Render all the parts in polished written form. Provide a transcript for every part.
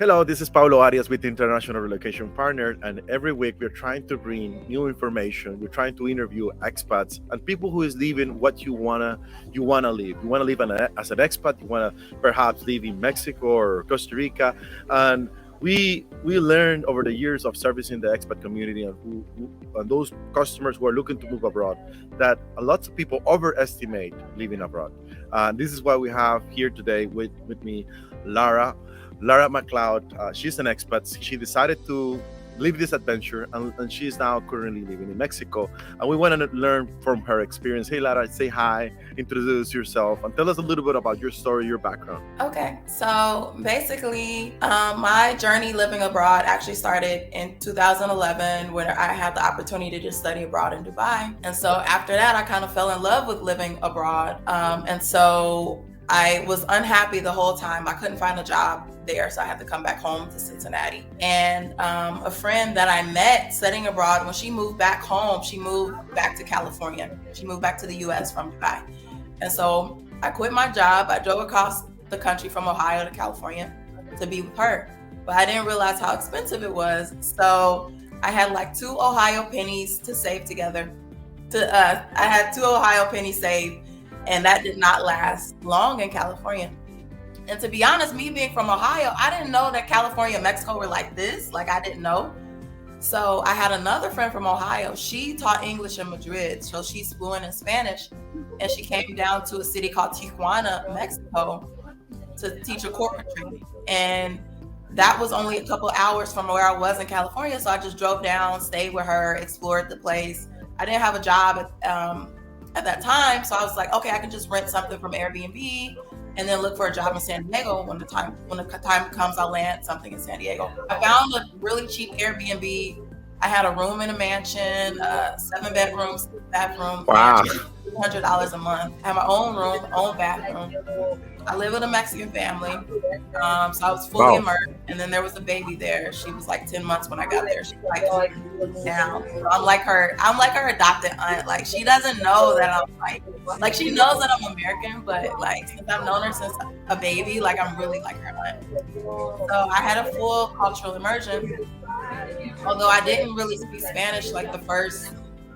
Hello, this is Paulo Arias with International Relocation Partner, and every week we're trying to bring new information. We're trying to interview expats and people who is living what you wanna live. You wanna live as an expat. You wanna perhaps live in Mexico or Costa Rica, and we learned over the years of servicing the expat community and and those customers who are looking to move abroad that a lot of people overestimate living abroad. This is why we have here today with me Lara. Lara McCloud, she's an expat. She decided to live this adventure, and she is now currently living in Mexico. And we want to learn from her experience. Hey, Lara, say hi, introduce yourself, and tell us a little bit about your story, your background. Okay, so basically, my journey living abroad actually started in 2011 when I had the opportunity to study abroad in Dubai. And so after that, I kind of fell in love with living abroad. And so I was unhappy the whole time. I couldn't find a job there, so I had to come back home to Cincinnati. And a friend that I met studying abroad, when she moved back home, she moved back to California. She moved back to the US from Dubai. And so I quit my job. I drove across the country from Ohio to California to be with her. But I didn't realize how expensive it was. So I had like 2 Ohio pennies to save together. I had 2 Ohio pennies saved, and that did not last long in California. And to be honest, me being from Ohio, I didn't know that California and Mexico were like this. Like, I didn't know. So I had another friend from Ohio. She taught English in Madrid, so she's fluent in Spanish. And she came down to a city called Tijuana, Mexico, to teach a corporate training. And that was only a couple hours from where I was in California. So I just drove down, stayed with her, explored the place. I didn't have a job at that time. So I was like, okay, I can just rent something from Airbnb and then look for a job in San Diego. When the time comes, I'll land something in San Diego. I found a really cheap Airbnb. I had a room in a mansion, 7 bedrooms, bathroom, Wow. $200 a month. I have my own room, own bathroom. I live with a Mexican family, so I was fully immersed. And then there was a baby there. She was like 10 months when I got there. She's like now. So I'm like her adopted aunt. Like, she doesn't know that I'm like she knows that I'm American, but like since I've known her since a baby, like I'm really like her aunt. So I had a full cultural immersion. Although I didn't really speak Spanish like the first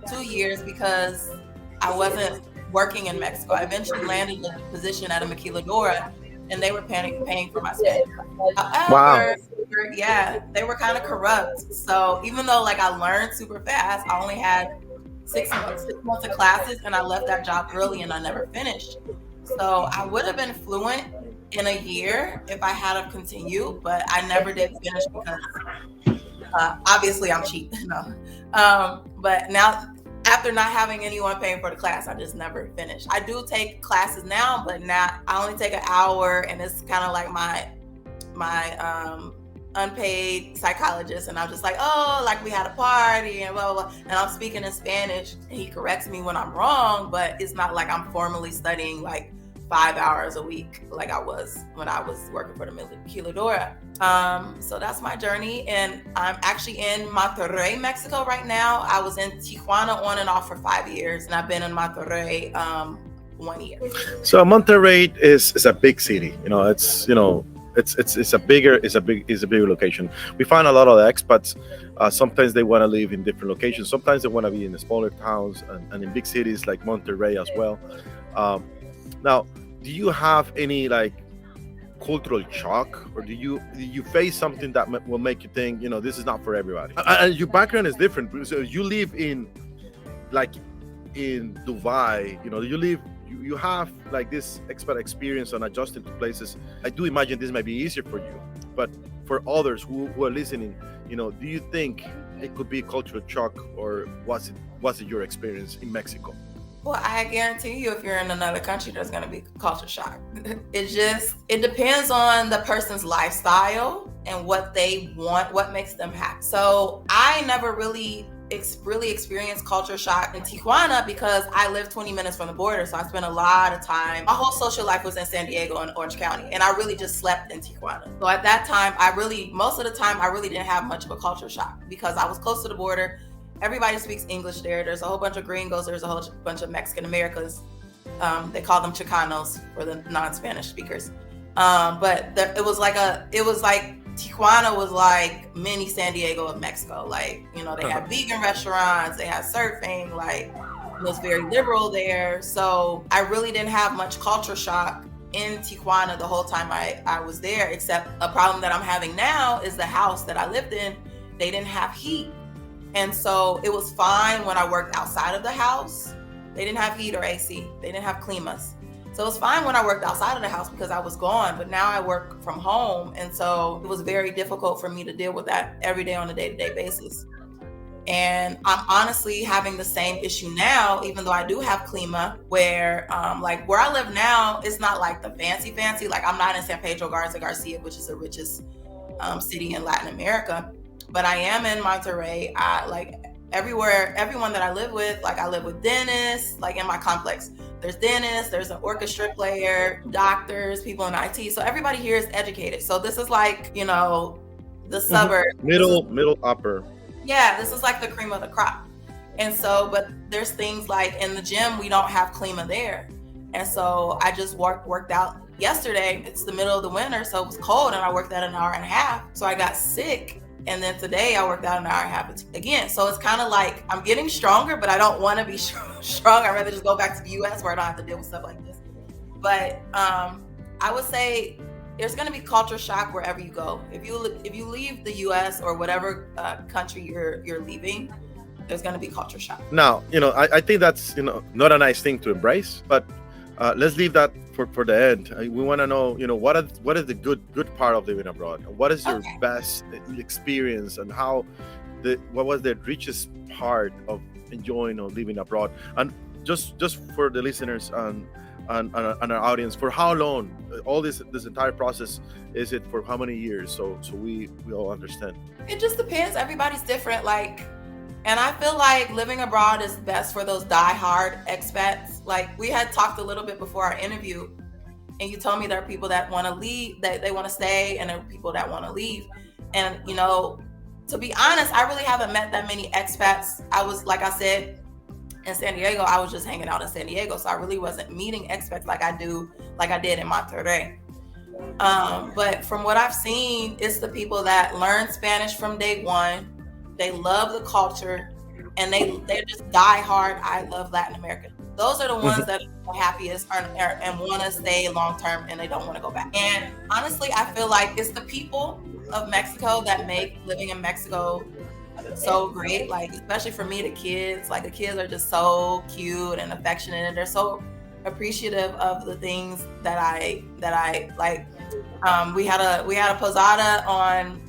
2 years because I wasn't working in Mexico. I eventually landed a position at a maquiladora, and they were paying for my Spanish. However, yeah, they were kind of corrupt. So even though like I learned super fast, I only had 6 months of classes, and I left that job early and I never finished. So I would have been fluent in a year if I had have continued, but I never did finish because obviously I'm cheap. No. But now, after not having anyone paying for the class, I just never finished. I do take classes now, but now I only take an hour, and it's kind of like my unpaid psychologist, and I'm just like, oh, like we had a party and blah, blah, blah. And I'm speaking in Spanish, and he corrects me when I'm wrong, but it's not like I'm formally studying like 5 hours a week like I was when I was working for the maquiladora. So that's my journey, and I'm actually in Monterrey, Mexico right now. I was in Tijuana on and off for 5 years, and I've been in Monterrey 1 year. So Monterrey is a big city. It's a bigger location. We find a lot of the expats. Sometimes they want to live in different locations. Sometimes they want to be in the smaller towns and in big cities like Monterrey as well. Now, do you have any like cultural shock, or do you face something that will make you think, this is not for everybody? And your background is different. So you live in Dubai. You have like this expat experience on adjusting to places. I do imagine this might be easier for you, but for others who are listening, do you think it could be cultural shock, or was it your experience in Mexico? Well, I guarantee you, if you're in another country, there's going to be culture shock. It depends on the person's lifestyle and what they want, what makes them happy. So I never really experienced culture shock in Tijuana because I live 20 minutes from the border. So I spent a lot of time. My whole social life was in San Diego and Orange County, and I really just slept in Tijuana. So at that time, most of the time, I really didn't have much of a culture shock because I was close to the border. Everybody speaks English there. There's a whole bunch of gringos. There's a whole bunch of Mexican Americans. They call them Chicanos for the non-Spanish speakers. But it was like Tijuana was like mini San Diego of Mexico. Like, you know, they had vegan restaurants, they had surfing, like it was very liberal there. So I really didn't have much culture shock in Tijuana the whole time I was there, except a problem that I'm having now is the house that I lived in, they didn't have heat. And so it was fine when I worked outside of the house. They didn't have heat or AC. They didn't have climas. So it was fine when I worked outside of the house because I was gone, but now I work from home. And so it was very difficult for me to deal with that every day on a day-to-day basis. And I'm honestly having the same issue now, even though I do have clima, where like where I live now, it's not like the fancy, like I'm not in San Pedro Garcia, which is the richest city in Latin America, but I am in Monterrey. Like everyone that I live with, like I live with dentists, like in my complex, there's dentists, there's an orchestra player, doctors, people in IT. So everybody here is educated. So this is like, you know, the suburb. Middle upper. Yeah, this is like the cream of the crop. And so, but there's things like in the gym, we don't have clima there. And so I just worked out yesterday. It's the middle of the winter, so it was cold and I worked out an hour and a half. So I got sick. And then today I worked out an hour and a half again. So it's kind of like I'm getting stronger, but I don't want to be strong. I'd rather just go back to the US where I don't have to deal with stuff like this. But I would say there's going to be culture shock wherever you go. If you leave the US or whatever country you're leaving, there's going to be culture shock. Now, you know, I think that's, you know, not a nice thing to embrace, but let's leave that for the end. We want to know, you know, what is the good part of living abroad? What is your best experience, and what was the richest part of enjoying or living abroad? And just for the listeners and our audience, for how long all this entire process is it? For how many years? So we all understand. It just depends. Everybody's different. And I feel like living abroad is best for those die-hard expats. Like we had talked a little bit before our interview, and you told me there are people that want to leave, that they want to stay, and there are people that want to leave. And, you know, to be honest, I really haven't met that many expats. I was, like I said, in San Diego, I was just hanging out in San Diego. So I really wasn't meeting expats like I did in Monterrey. But from what I've seen, it's the people that learn Spanish from day one. They love the culture, and they're just die hard. I love Latin America. Those are the ones that are happiest and want to stay long term, and they don't want to go back. And honestly, I feel like it's the people of Mexico that make living in Mexico so great. Like especially for me, the kids. Like the kids are just so cute and affectionate, and they're so appreciative of the things that I like. We had a posada on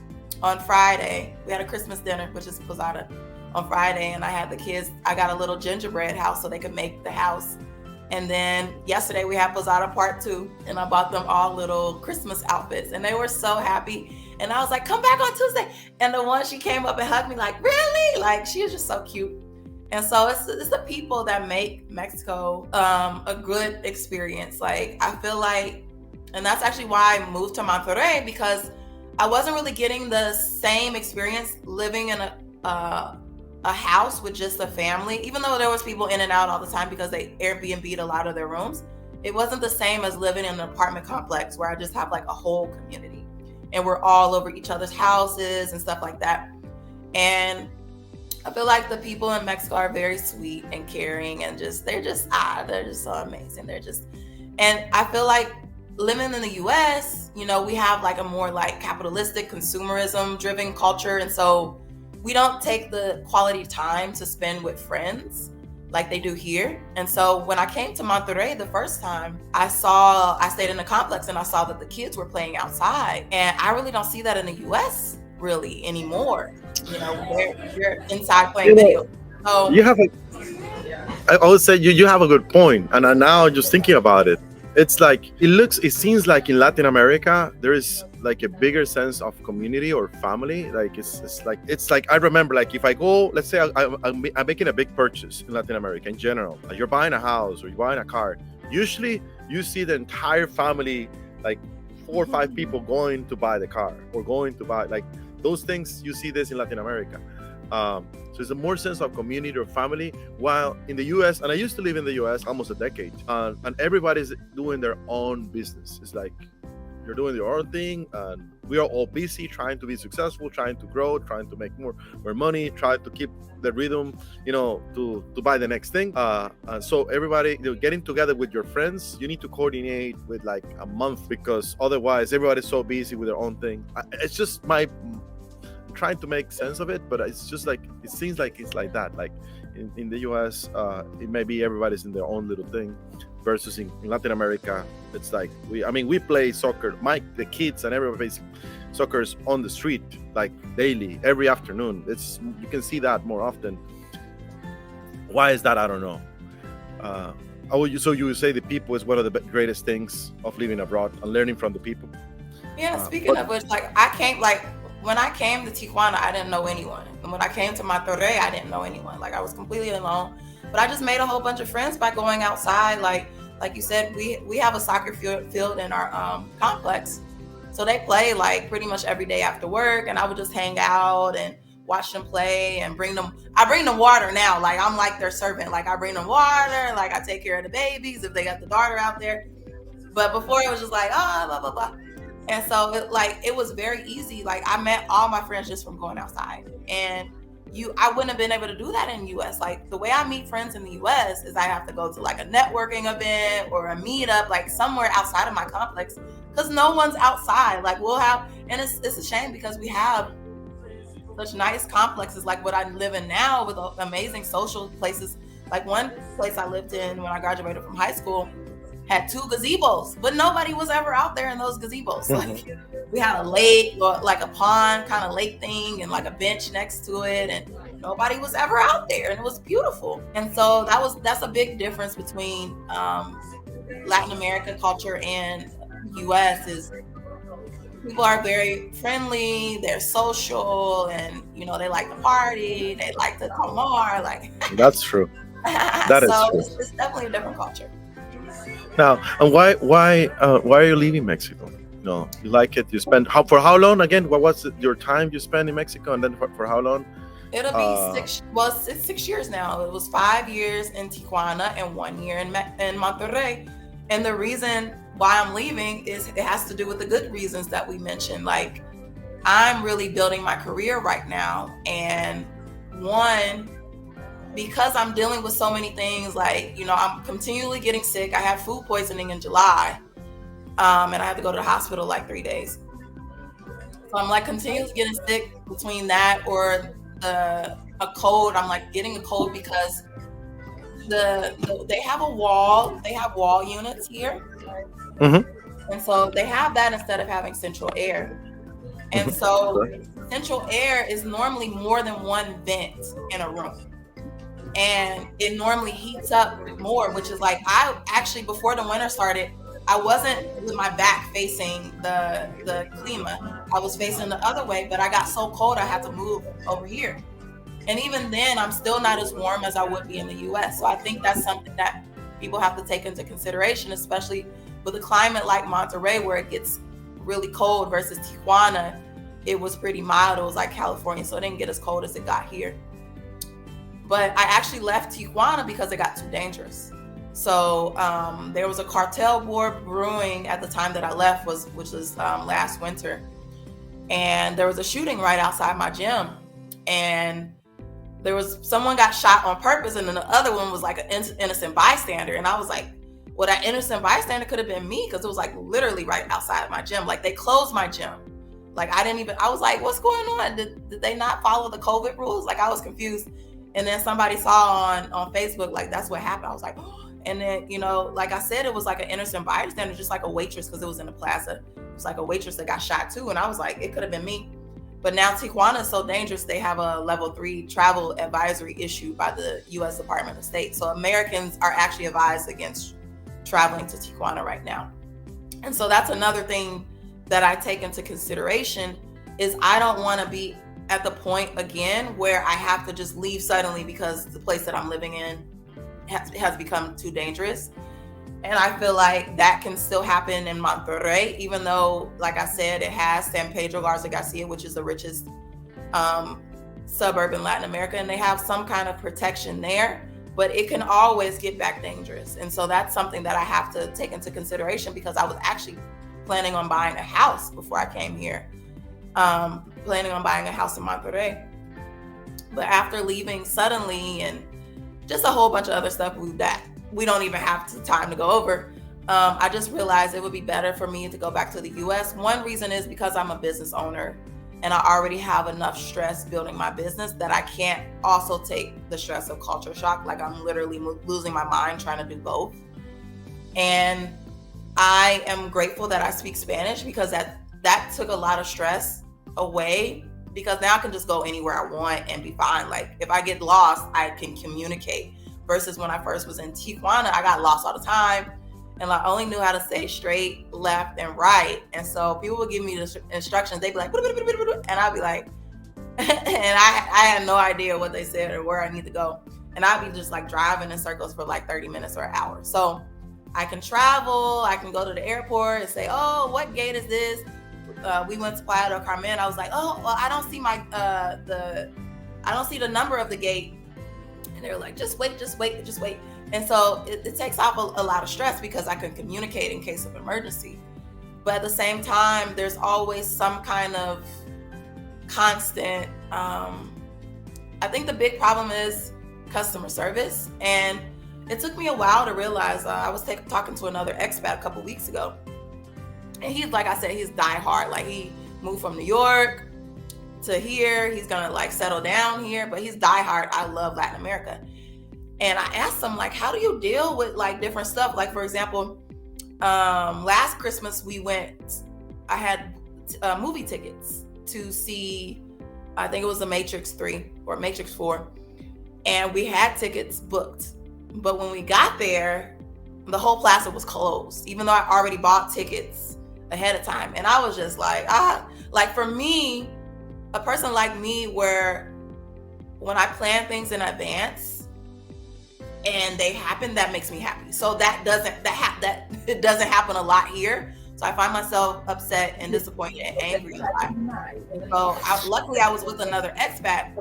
Friday. We had a Christmas dinner, which is posada, on Friday, and I had the kids. I got a little gingerbread house so they could make the house. And then yesterday we had posada part 2, and I bought them all little Christmas outfits, and they were so happy. And I was like, come back on Tuesday. And the one, she came up and hugged me like, really? Like she was just so cute. And so it's the people that make Mexico a good experience. Like I feel like, and that's actually why I moved to Monterrey, because I wasn't really getting the same experience living in a house with just a family, even though there was people in and out all the time because they Airbnb'd a lot of their rooms. It wasn't the same as living in an apartment complex where I just have like a whole community and we're all over each other's houses and stuff like that. And I feel like the people in Mexico are very sweet and caring, and they're just so amazing. And I feel like living in the US, you know, we have like a more like capitalistic, consumerism driven culture. And so we don't take the quality time to spend with friends like they do here. And so when I came to Monterrey the first time, I stayed in the complex and I saw that the kids were playing outside. And I really don't see that in the US really anymore. You know, they're inside playing video. So I always say you have a good point. And now just thinking about it, it's like it seems like in Latin America there is like a bigger sense of community or family. Like it's like I remember, like if I go, let's say I'm making a big purchase in Latin America in general, like you're buying a house or you're buying a car, usually you see the entire family, like 4 or 5 people going to buy the car or going to buy, like those things. You see this in Latin America. So it's a more sense of community or family, while in the US, and I used to live in the US almost a decade, and everybody's doing their own business. It's like you're doing your own thing, and we are all busy trying to be successful, trying to grow, trying to make more money, try to keep the rhythm, to buy the next thing. So everybody, getting together with your friends, you need to coordinate with like a month, because otherwise everybody's so busy with their own thing. It's just my trying to make sense of it, but it's just like it seems like it's like that. Like in the US, it may be everybody's in their own little thing, versus in Latin America, it's like we play soccer. The kids and everybody plays soccer's on the street like daily, every afternoon. You can see that more often. Why is that? I don't know. So you would say the people is one of the greatest things of living abroad and learning from the people. Yeah, speaking of which, when I came to Tijuana, I didn't know anyone. And when I came to Monterrey, I didn't know anyone. Like, I was completely alone. But I just made a whole bunch of friends by going outside. Like you said, we have a soccer field in our complex. So they play like pretty much every day after work. And I would just hang out and watch them play and I bring them water now. Like, I'm like their servant. Like, I bring them water. Like, I take care of the babies if they got the daughter out there. But before it was just like, blah, blah, blah. And so it was very easy. Like, I met all my friends just from going outside, and I wouldn't have been able to do that in the US. Like, the way I meet friends in the US is I have to go to like a networking event or a meetup, like somewhere outside of my complex, because no one's outside. Like, and it's a shame because we have such nice complexes like what I live in now, with amazing social places. Like, one place I lived in when I graduated from high school had 2 gazebos, but nobody was ever out there in those gazebos. Like, we had a lake, or like a pond kind of lake thing, and like a bench next to it, and nobody was ever out there, and it was beautiful. And so that's a big difference between Latin America culture and US. Is people are very friendly, they're social, and they like to party, they like to tomar. Like, that's true. That is true. It's definitely a different culture. Now, and why are you leaving Mexico? You like it. You spend for how long again? What was your time you spent in Mexico, and then for how long? It'll be it's 6 years now. It was 5 years in Tijuana and 1 year in Monterrey. And the reason why I'm leaving is it has to do with the good reasons that we mentioned. Like, I'm really building my career right now, and because I'm dealing with so many things, like, I'm continually getting sick. I had food poisoning in July, and I had to go to the hospital like 3 days. So I'm like continually getting sick between that or a cold. I'm like getting a cold because they have wall units here. Mm-hmm. And so they have that instead of having central air. And so central air is normally more than one vent in a room. And it normally heats up more, which is like, I actually, before the winter started, I wasn't with my back facing the clima. I was facing the other way, but I got so cold I had to move over here. And even then, I'm still not as warm as I would be in the US. So I think that's something that people have to take into consideration, especially with a climate like Monterrey, where it gets really cold, versus Tijuana. It was pretty mild. It was like California, so it didn't get as cold as it got here. But I actually left Tijuana because it got too dangerous. So there was a cartel war brewing at the time that I left, which was last winter. And there was a shooting right outside my gym. And someone got shot on purpose, and then the other one was like an innocent bystander. And I was like, well, that innocent bystander could have been me, because it was like literally right outside my gym. Like, they closed my gym. Like, I was like, what's going on? Did they not follow the COVID rules? Like, I was confused. And then somebody saw on Facebook, like, that's what happened. I was like, oh. And then, like I said, it was like an innocent bystander, just like a waitress, because it was in the plaza. It was like a waitress that got shot too. And I was like, it could have been me. But now Tijuana is so dangerous, they have a level 3 travel advisory issued by the U.S. Department of State. So Americans are actually advised against traveling to Tijuana right now. And so that's another thing that I take into consideration, is I don't want to be at the point again where I have to just leave suddenly because the place that I'm living in has become too dangerous. And I feel like that can still happen in Monterrey, even though, like I said, it has San Pedro Garza Garcia, which is the richest suburb in Latin America, and they have some kind of protection there, but it can always get back dangerous. And so that's something that I have to take into consideration, because I was actually planning on buying a house before I came here. Planning on buying a house in Monterrey. But after leaving suddenly and just a whole bunch of other stuff that we don't even have time to go over, I just realized it would be better for me to go back to the US. One reason is because I'm a business owner and I already have enough stress building my business that I can't also take the stress of culture shock. Like I'm literally losing my mind trying to do both. And I am grateful that I speak Spanish because that took a lot of stress away, because now I can just go anywhere I want and be fine. Like if I get lost, I can communicate, versus when I first was in Tijuana, I got lost all the time and I only knew how to say straight, left, and right. And so people would give me the instructions. They'd be like, and I'd be like, and I had no idea what they said or where I need to go. And I'd be just like driving in circles for like 30 minutes or an hour. So I can travel, I can go to the airport and say, oh, what gate is this? We went to Playa del Carmen. I was like, oh, well, I don't see I don't see the number of the gate. And they were like, just wait. And so it takes off a lot of stress because I can communicate in case of emergency. But at the same time, there's always some kind of constant, I think the big problem is customer service. And it took me a while to realize, I was talking to another expat a couple weeks ago. And he's, like I said, he's diehard. Like he moved from New York to here. He's gonna like settle down here, but he's diehard. I love Latin America. And I asked him, like, how do you deal with like different stuff? Like, for example, last Christmas I had movie tickets to see, I think it was The Matrix 3 or Matrix 4. And we had tickets booked. But when we got there, the whole plaza was closed, even though I already bought tickets ahead of time. And I was just like, like for me, a person like me, where when I plan things in advance and they happen, that makes me happy. So it doesn't happen a lot here. So I find myself upset and disappointed and angry a lot. So luckily I was with another expat.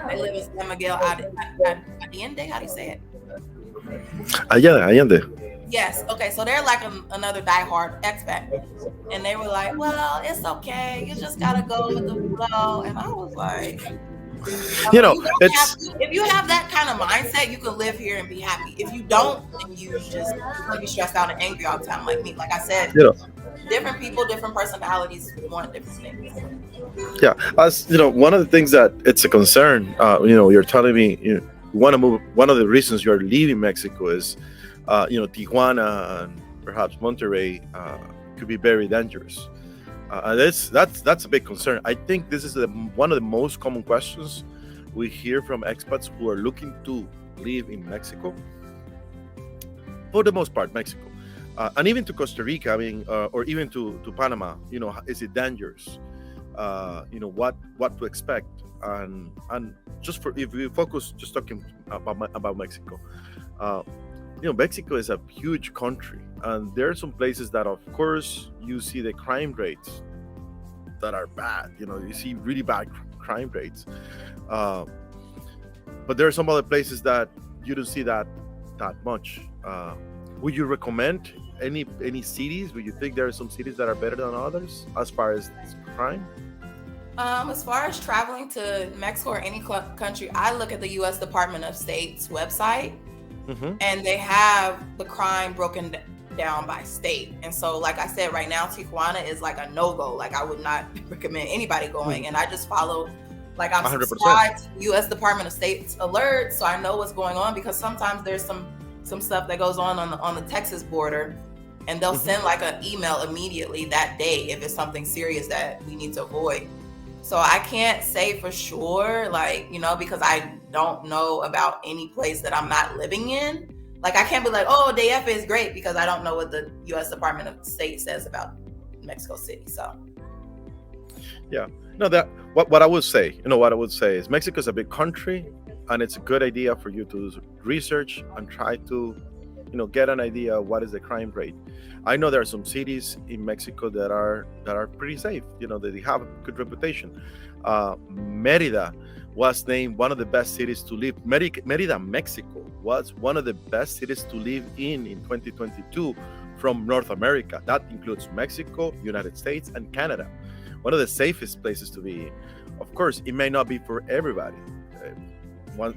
They live in San Miguel Allende. How do you say it? Allende. Yes. Okay. So they're like another diehard expat, and they were like, "Well, it's okay. You just gotta go with the flow." And I was like, if you have that kind of mindset, you can live here and be happy. If you don't, then you're gonna be stressed out and angry all the time, like me. Like I said, different people, different personalities want different things. Yeah, as one of the things that it's a concern. You're telling me you want to move. One of the reasons you're leaving Mexico is, Tijuana and perhaps Monterrey could be very dangerous. That's a big concern. I think this is one of the most common questions we hear from expats who are looking to live in Mexico. For the most part, Mexico, and even to Costa Rica. I mean, or even to Panama. Is it dangerous? What to expect? And just if we focus just talking about Mexico. Mexico is a huge country, and there are some places that, of course, you see the crime rates that are bad. You see really bad crime rates, but there are some other places that you don't see that much. Would you recommend any cities? Would you think there are some cities that are better than others as far as crime? As far as traveling to Mexico or any country, I look at the U.S. Department of State's website. Mm-hmm. And they have the crime broken down by state. And so, like I said, right now, Tijuana is like a no-go. Like I would not recommend anybody going. And I just follow, like I'm 100%. Subscribed to U.S. Department of State's alerts, so I know what's going on, because sometimes there's some stuff that goes on the Texas border, and they'll send like an email immediately that day if it's something serious that we need to avoid. So I can't say for sure, because I don't know about any place that I'm not living in. Like I can't be like, oh, DF is great, because I don't know what the U.S. Department of State says about Mexico City. So, yeah, no, what I would say is Mexico is a big country, and it's a good idea for you to research and try to, get an idea of what is the crime rate. I know there are some cities in Mexico that are pretty safe. That they have a good reputation. Mérida was named one of the best cities to live. Mérida, Mexico, was one of the best cities to live in 2022 from North America. That includes Mexico, United States, and Canada. One of the safest places to be. Of course, it may not be for everybody. One,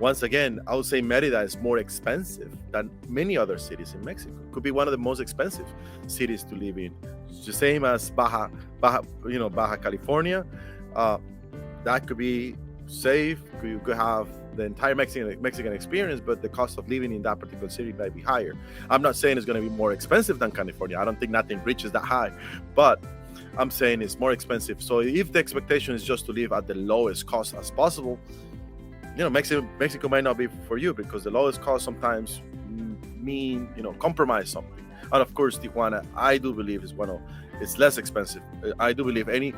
Once again, I would say Merida is more expensive than many other cities in Mexico. Could be one of the most expensive cities to live in. It's the same as Baja California. That could be safe. You could have the entire Mexican experience, but the cost of living in that particular city might be higher. I'm not saying it's going to be more expensive than California. I don't think nothing reaches that high, but I'm saying it's more expensive. So if the expectation is just to live at the lowest cost as possible, Mexico might not be for you, because the lowest cost sometimes mean, compromise something. And of course, Tijuana, I do believe it's less expensive. I do believe any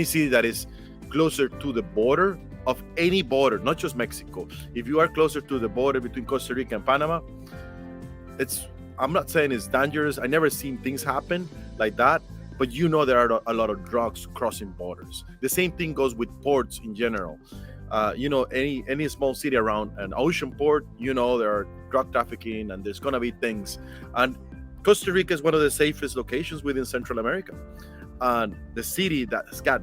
city that is closer to the border of any border, not just Mexico. If you are closer to the border between Costa Rica and Panama, I'm not saying it's dangerous. I never seen things happen like that, but there are a lot of drugs crossing borders. The same thing goes with ports in general. Any small city around an ocean port, there are drug trafficking, and there's gonna be things. And Costa Rica is one of the safest locations within Central America. And the city that's got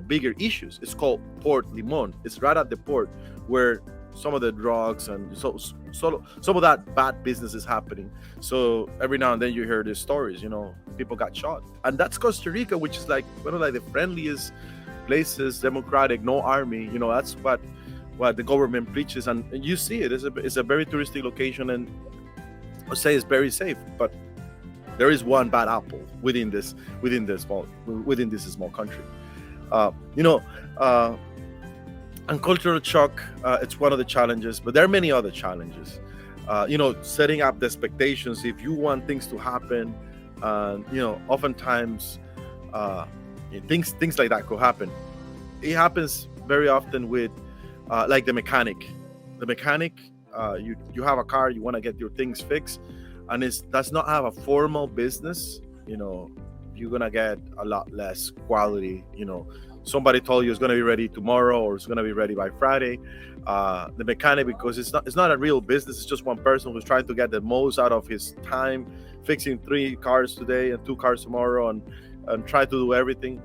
bigger issues, it's called Port Limon. It's right at the port where some of the drugs and so some of that bad business is happening. So every now and then you hear these stories, people got shot. And that's Costa Rica, which is like one of the friendliest places, democratic, no army. That's what the government preaches, and you see it. It's a very touristic location, and I say it's very safe. But there is one bad apple within this small country. And cultural shock, it's one of the challenges, but there are many other challenges. Setting up the expectations. If you want things to happen, oftentimes things like that could happen. It happens very often with like the mechanic. You have a car, you want to get your things fixed, and it does not have a formal business. You're gonna get a lot less quality. Somebody told you it's gonna be ready tomorrow, or it's gonna be ready by Friday. The mechanic, because it's not a real business. It's just one person who's trying to get the most out of his time, fixing 3 cars today and 2 cars tomorrow, and try to do everything.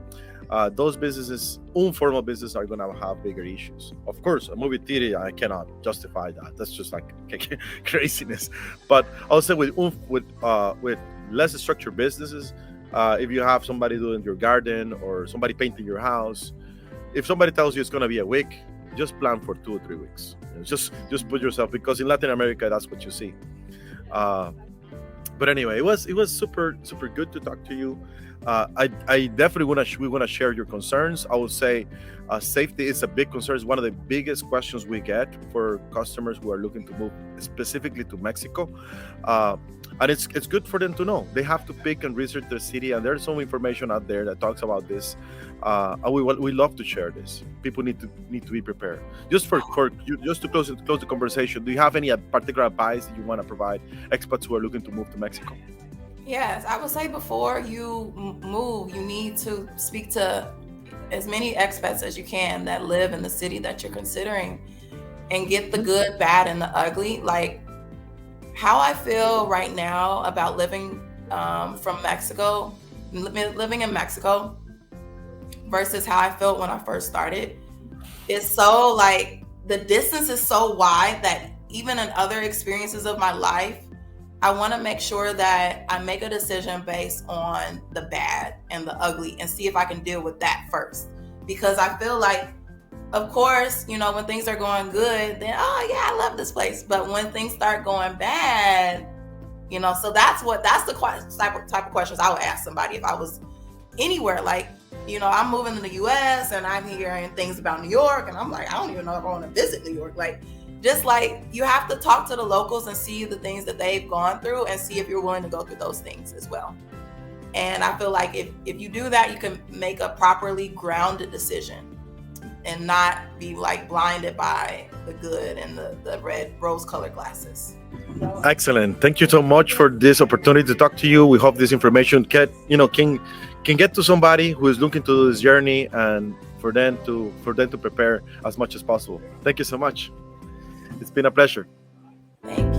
Those businesses, informal businesses, are gonna have bigger issues. Of course, a movie theater, I cannot justify that. That's just like craziness. But I'll say with less structured businesses, if you have somebody doing your garden or somebody painting your house, if somebody tells you it's gonna be a week, just plan for 2 or 3 weeks. Just put yourself, because in Latin America, that's what you see. But anyway, it was super good to talk to you. I definitely want to share your concerns. I would say safety is a big concern. It's one of the biggest questions we get for customers who are looking to move specifically to Mexico. And it's good for them to know. They have to pick and research their city, and there's some information out there that talks about this. And we love to share this. People need to be prepared. Just to close the conversation, do you have any particular advice that you want to provide expats who are looking to move to Mexico? Yes, I would say before you move, you need to speak to as many expats as you can that live in the city that you're considering, and get the good, bad, and the ugly. Like how I feel right now about living from Mexico, living in Mexico, versus how I felt when I first started. It's so like the distance is so wide that even in other experiences of my life, I want to make sure that I make a decision based on the bad and the ugly, and see if I can deal with that first. Because I feel like, of course, when things are going good, then, oh yeah, I love this place. But when things start going bad, so that's the type of questions I would ask somebody if I was anywhere. Like, I'm moving to the US and I'm hearing things about New York, and I'm like, I don't even know if I want to visit New York. Like, just like you have to talk to the locals and see the things that they've gone through, and see if you're willing to go through those things as well. And I feel like if you do that, you can make a properly grounded decision and not be like blinded by the good and the red rose-colored glasses. Excellent. Thank you so much for this opportunity to talk to you. We hope this information can get to somebody who is looking to do this journey, and for them to prepare as much as possible. Thank you so much. It's been a pleasure. Thank you.